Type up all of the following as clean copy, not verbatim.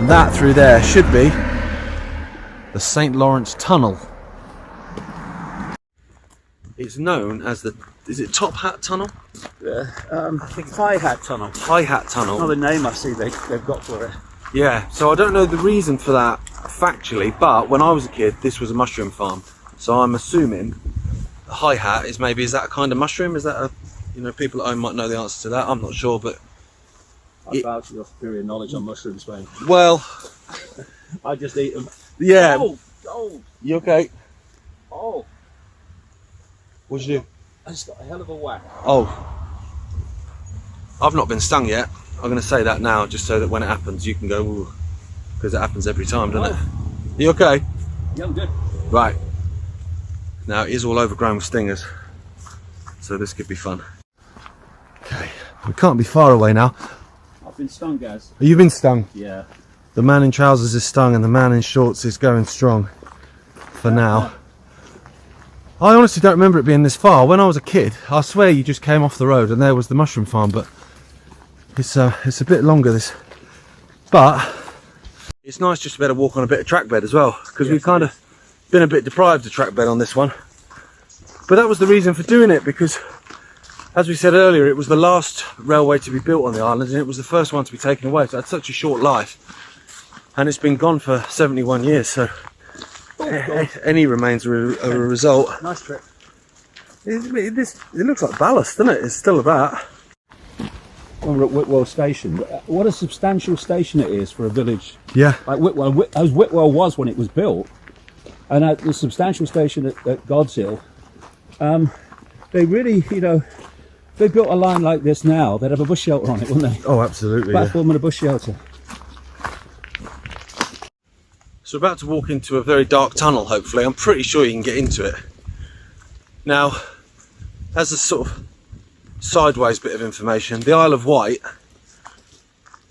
And that through there should be the St Lawrence Tunnel. It's known as the, is it Top Hat Tunnel? I think High Hat Tunnel. High Hat Tunnel. Another name I see they've got for it. Yeah, so I don't know the reason for that factually, but when I was a kid, this was a mushroom farm. So I'm assuming the High Hat is maybe, is that a kind of mushroom? Is that a, you know, people at home might know the answer to that. I'm not sure, but I vouch for your superior knowledge on mushrooms, Wayne. well, I just eat them. yeah. Oh, You okay? oh! What'd you do? I just got a hell of a whack. Oh, I've not been stung yet. I'm going to say that now, just so that when it happens, you can go, ooh, because it happens every time, doesn't it? You okay? Yeah, I'm good. Right. Now it is all overgrown with stingers, so this could be fun. Okay, we can't be far away now. I've been stung, Gaz. You've been stung. Yeah. The man in trousers is stung, and the man in shorts is going strong. For now. I honestly don't remember it being this far. When I was a kid, I swear you just came off the road and there was the mushroom farm, but it's a bit longer this. But it's nice just to be able to walk on a bit of track bed as well, because we've kind of been a bit deprived of track bed on this one. But that was the reason for doing it, because as we said earlier, it was the last railway to be built on the island, and it was the first one to be taken away. So it had such a short life, and it's been gone for 71 years. So any remains are a result. Nice trick. It looks like ballast, doesn't it? It's still about. When we're at Whitwell Station, what a substantial station it is for a village. Yeah. Like Whitwell, as Whitwell was when it was built, and at the substantial station at Godshill, they really, you know, if they built a line like this now, they'd have a bush shelter on it, wouldn't they? Oh, absolutely. Platform and a bush shelter. So we're about to walk into a very dark tunnel, hopefully. I'm pretty sure you can get into it. Now, as a sort of sideways bit of information, the Isle of Wight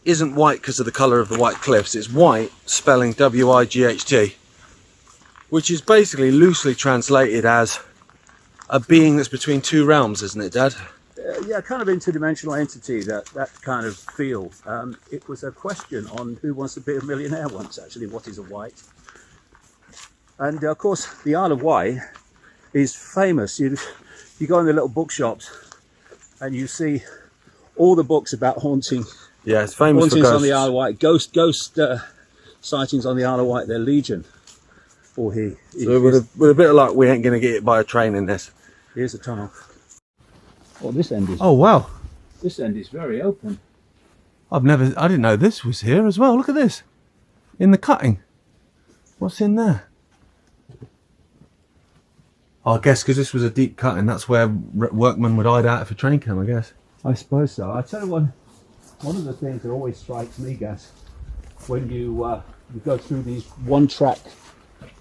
isn't white because of the colour of the white cliffs. It's white, spelling W-I-G-H-T, which is basically loosely translated as a being that's between two realms, isn't it, Dad? Yeah, kind of interdimensional entity, that kind of feel. It was a question on Who Wants to Be a Millionaire once, actually, what is a wight? And of course, the Isle of Wight is famous. You go in the little bookshops and you see all the books about haunting. Yeah, it's famous hauntings for ghosts. on the Isle of Wight. Ghost sightings on the Isle of Wight. They're legion. So with a bit of luck, we ain't going to get hit by a train in this. Here's a tunnel. Oh, this end is. Oh wow! This end is very open. I didn't know this was here as well. Look at this, in the cutting. What's in there? Oh, I guess because this was a deep cutting, that's where workmen would hide out if a train came, I guess. I suppose so. I tell you one of the things that always strikes me, Gas, when you go through these one-track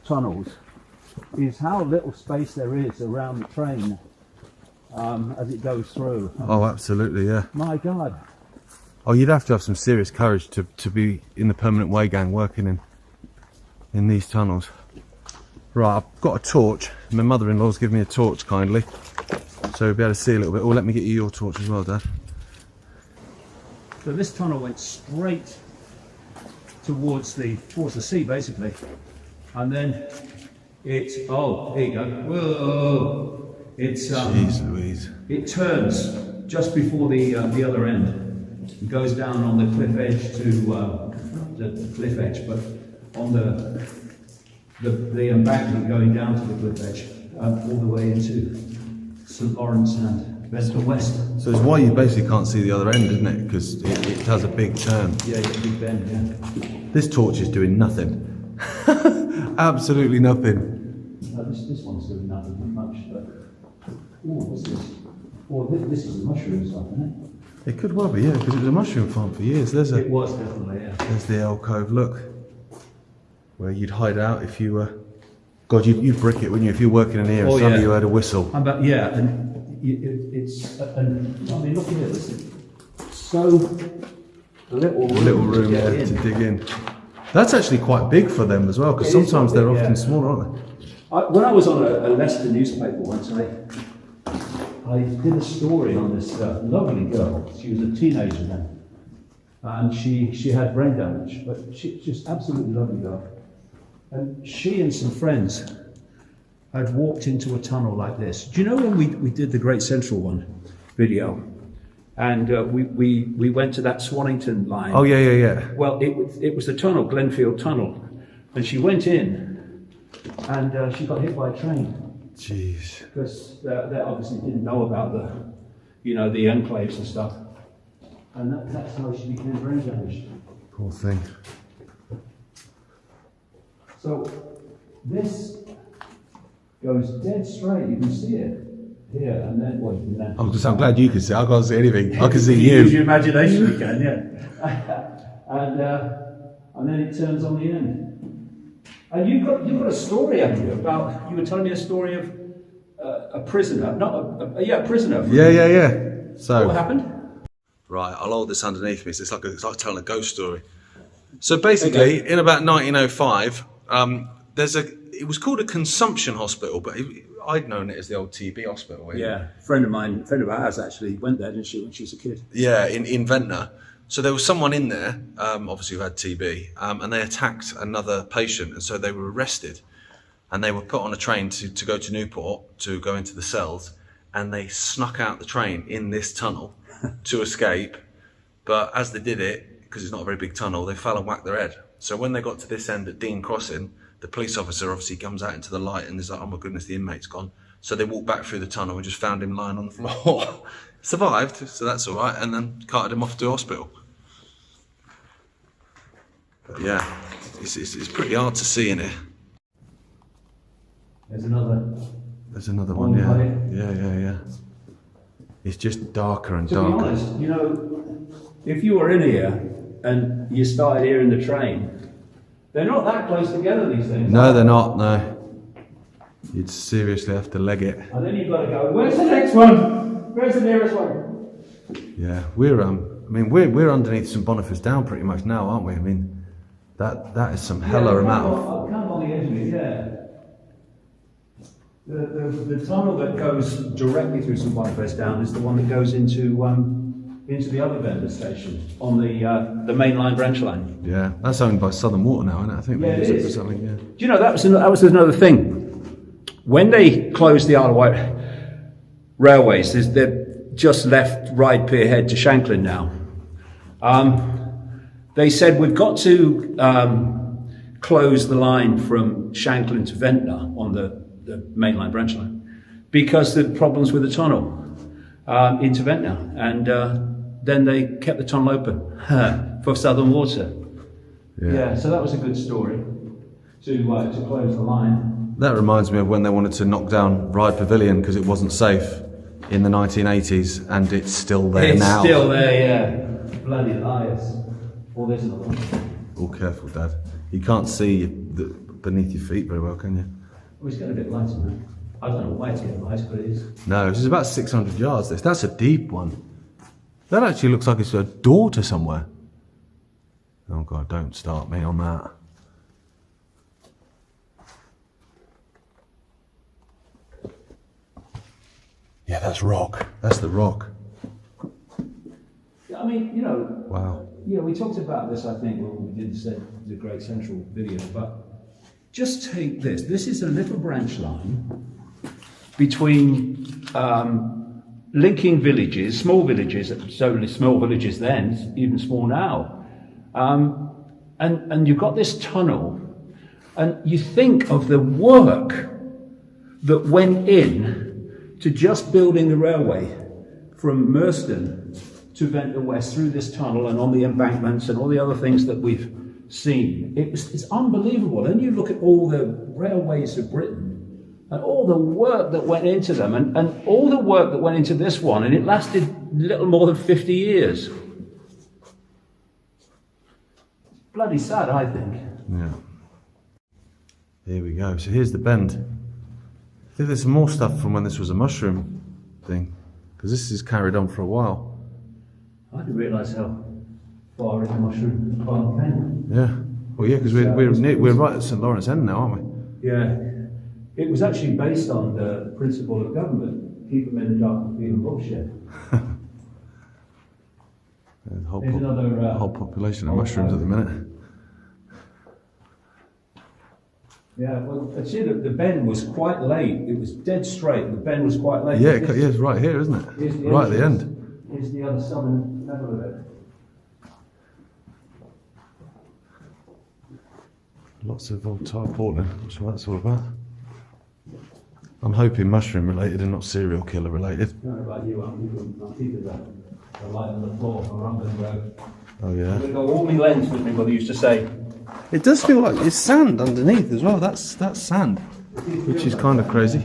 tunnels, is how little space there is around the train as it goes through. Oh, absolutely, yeah. My God. Oh, you'd have to have some serious courage to be in the permanent way gang working in these tunnels. Right, I've got a torch. My mother-in-law's given me a torch kindly, so we'll be able to see a little bit. Oh, let me get you your torch as well, Dad. So this tunnel went straight towards the sea, basically, and then it's here you go. Whoa! It's Jeez Louise. It turns just before the other end. It goes down on the cliff edge to the cliff edge, but on the embankment going down to the cliff edge, all the way into St Lawrence and Ventnor West. So it's why you basically can't see the other end, isn't it? Because it has a big turn. Yeah, big bend, yeah. This torch is doing nothing. Absolutely nothing. This one's doing nothing much, but... Oh, what's this? Oh, this is a mushroom stuff, isn't it? It could well be, yeah, because it was a mushroom farm for years. It was definitely, yeah. There's the alcove, look. Where you'd hide out if you were... God, you'd brick it, wouldn't you? If you were working in here and suddenly you heard a whistle. Yeah, and it's... And, I mean, look at this. So little room to dig in. That's actually quite big for them as well, because sometimes they're often small, aren't they? When I was on a Leicester newspaper once, I did a story on this lovely girl. She was a teenager then, and she had brain damage, but she's just absolutely lovely girl. And she and some friends had walked into a tunnel like this. Do you know when we did the Great Central one video, and we went to that Swannington line? Oh yeah. Well, it was the tunnel, Glenfield Tunnel, and she went in, and she got hit by a train. Jeez. Because they obviously didn't know about the enclaves and stuff, and that's how she became brain damaged. Poor thing. So this goes dead straight. You can see it here, and then what? I'm glad you can see. I can't see anything. I can see you. you. Use your imagination, you can, yeah. And then it turns on the end. And you've got a story, haven't you? About you were telling me a story of a prisoner, not a prisoner. Yeah. So what happened? Right, I'll hold this underneath me. So it's like telling a ghost story. So basically, in about 1905, it was called a consumption hospital, but I'd known it as the old TB hospital. Yeah, a friend of ours actually went there, didn't she, when she was a kid? Yeah, in Ventnor. So there was someone in there, obviously who had TB, and they attacked another patient, and so they were arrested, and they were put on a train to go to Newport to go into the cells, and they snuck out the train in this tunnel to escape. But as they did it, because it's not a very big tunnel, they fell and whacked their head. So when they got to this end at Dean Crossing, the police officer obviously comes out into the light and is like, oh my goodness, the inmate's gone. So they walked back through the tunnel and just found him lying on the floor. Survived, so that's all right, and then carted him off to hospital. But yeah, it's pretty hard to see in here. There's another one, yeah. It's just darker and darker. To be honest, if you were in here and you started hearing the train, they're not that close together, these things. No, they're not, no. You'd seriously have to leg it. And then you've got to go, where's the next one? Where's the nearest one? Yeah, we're underneath St Boniface Down pretty much now, aren't we? I mean, that is some hella amount of... Kind of on the edge of it, yeah. The tunnel that goes directly through St Boniface Down is the one that goes into the other vendor station on the main line branch line. Yeah, that's owned by Southern Water now, isn't it? I think they use it for something. Yeah. Do you know that was another thing? When they closed the Isle of Wight railways, they've just left Ryde Pier Head to Shanklin now. They said we've got to close the line from Shanklin to Ventnor on the mainline branch line because of the problems with the tunnel into Ventnor, and then they kept the tunnel open for Southern Water. Yeah, so that was a good story to close the line. That reminds me of when they wanted to knock down Ryde Pavilion because it wasn't safe in the 1980s, and it's still there now. It's still there, yeah. Bloody liars. Oh, there's another one. Oh, careful, Dad. You can't see beneath your feet very well, can you? Oh, it's getting a bit lighter now. I don't know why it's getting lighter, but it is. No, this is about 600 yards. That's a deep one. That actually looks like it's a door to somewhere. Oh God, don't start me on that. Yeah, that's rock. That's the rock. I mean, Wow. We talked about this, I think, when we did the Great Central video, but just take this. This is a little branch line between linking villages, small villages, only small villages then, even small now. And you've got this tunnel, and you think of the work that went in to just building the railway from Merston to Ventnor West through this tunnel and on the embankments and all the other things that we've seen. It's unbelievable. And you look at all the railways of Britain and all the work that went into them and all the work that went into this one, and it lasted little more than 50 years. Bloody sad, I think. Yeah. Here we go. So here's the bend. I think there's some more stuff from when this was a mushroom thing, because this is carried on for a while. I didn't realise how far into mushroom farm came. Yeah. Well, yeah, because we're right at St Lawrence End now, aren't we? Yeah. It was actually based on the principle of government: keep them in the dark and feed them bullshit. There's another. Whole population of mushrooms at the minute. Yeah, well, actually, the bend was quite late. It was dead straight. The bend was quite late. Yeah, it's right here, isn't it? Right at the end. Here's the other southern level of it. Lots of old tarpaulin. That's what that's all about. I'm hoping mushroom related and not serial killer related. I don't know about you, I'm keeping the light on the floor, or I'm going to go. Oh yeah. I'm going to go all my length, as my mother used to say. It does feel like it's sand underneath as well. That's sand, which is kind of crazy.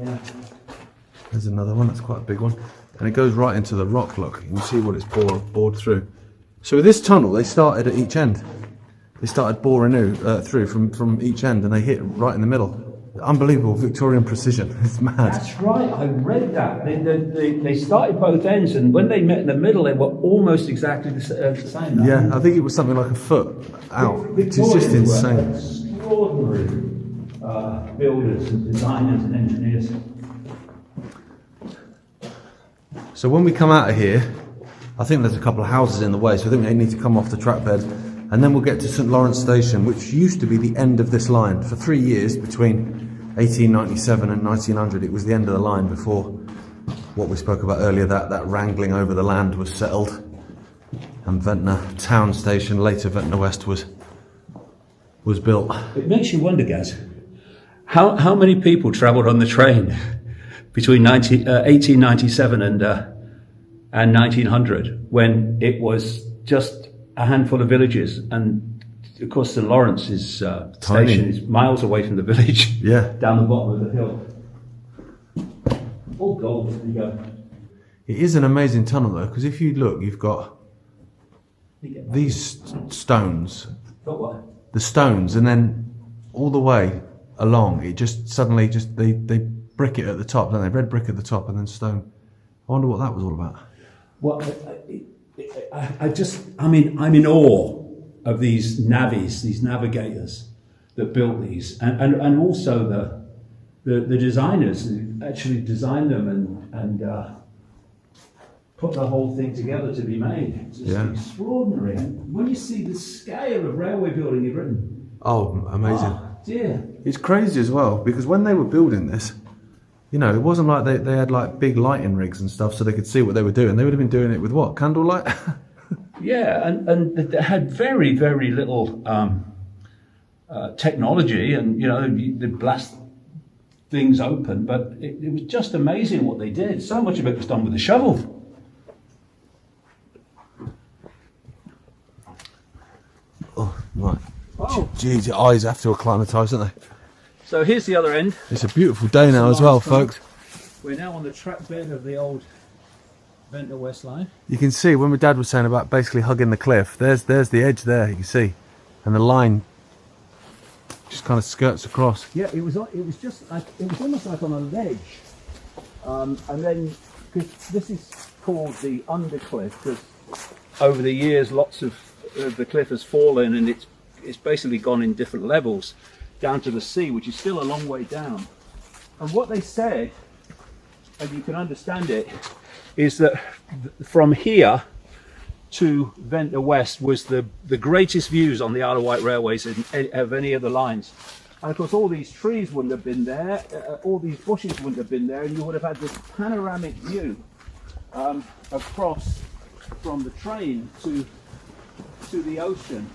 Yeah. There's another one. That's quite a big one, and it goes right into the rock. Look, you can see what it's bored through. So with this tunnel, they started at each end. They started boring through from each end, and they hit right in the middle. Unbelievable Victorian precision. It's mad. That's right, I read that. They started both ends, and when they met in the middle, they were almost exactly the same. Yeah, I think it was something like a foot out, which is just insane. Extraordinary builders and designers and engineers. So when we come out of here, I think there's a couple of houses in the way, so I think they need to come off the track bed. And then we'll get to St Lawrence Station, which used to be the end of this line. For 3 years, between 1897 and 1900, it was the end of the line before what we spoke about earlier, that wrangling over the land was settled. And Ventnor Town Station, later Ventnor West, was built. It makes you wonder, Gaz, how many people travelled on the train between 1897 and 1900, when it was just a handful of villages, and of course St Lawrence's station is miles away from the village. Yeah, down the bottom of the hill. All gold. There you go. It is an amazing tunnel though, because if you look, you've got these stones, the stones, and then all the way along, it just suddenly they brick it at the top, don't they? Red brick at the top, and then stone. I wonder what that was all about. Well, I'm in awe of these navvies, these navigators that built these, and also the designers who actually designed them and put the whole thing together to be made. It's just extraordinary. And when you see the scale of railway building in Britain, oh, amazing! Oh, dear, it's crazy as well, because when they were building this, you know, it wasn't like they had like big lighting rigs and stuff so they could see what they were doing. They would have been doing it with what? Candlelight? Yeah, and they had very, very little technology, and, you know, they blast things open, but it was just amazing what they did. So much of it was done with a shovel. Oh, right. Oh. Geez, your eyes have to acclimatise, don't they? So here's the other end. It's a beautiful day now as well, folks. We're now on the track bed of the old Ventnor West line. You can see when my dad was saying about basically hugging the cliff, there's the edge there, you can see. And the line just kind of skirts across. Yeah, it was just like, it was almost like on a ledge. And then, because this is called the undercliff, because over the years lots of the cliff has fallen, and it's basically gone in different levels down to the sea, which is still a long way down. And what they said, and you can understand it, is that from here to Ventnor West was the greatest views on the Isle of Wight railways of any of the lines. And of course all these trees wouldn't have been there, all these bushes wouldn't have been there, and you would have had this panoramic view across from the train to the ocean.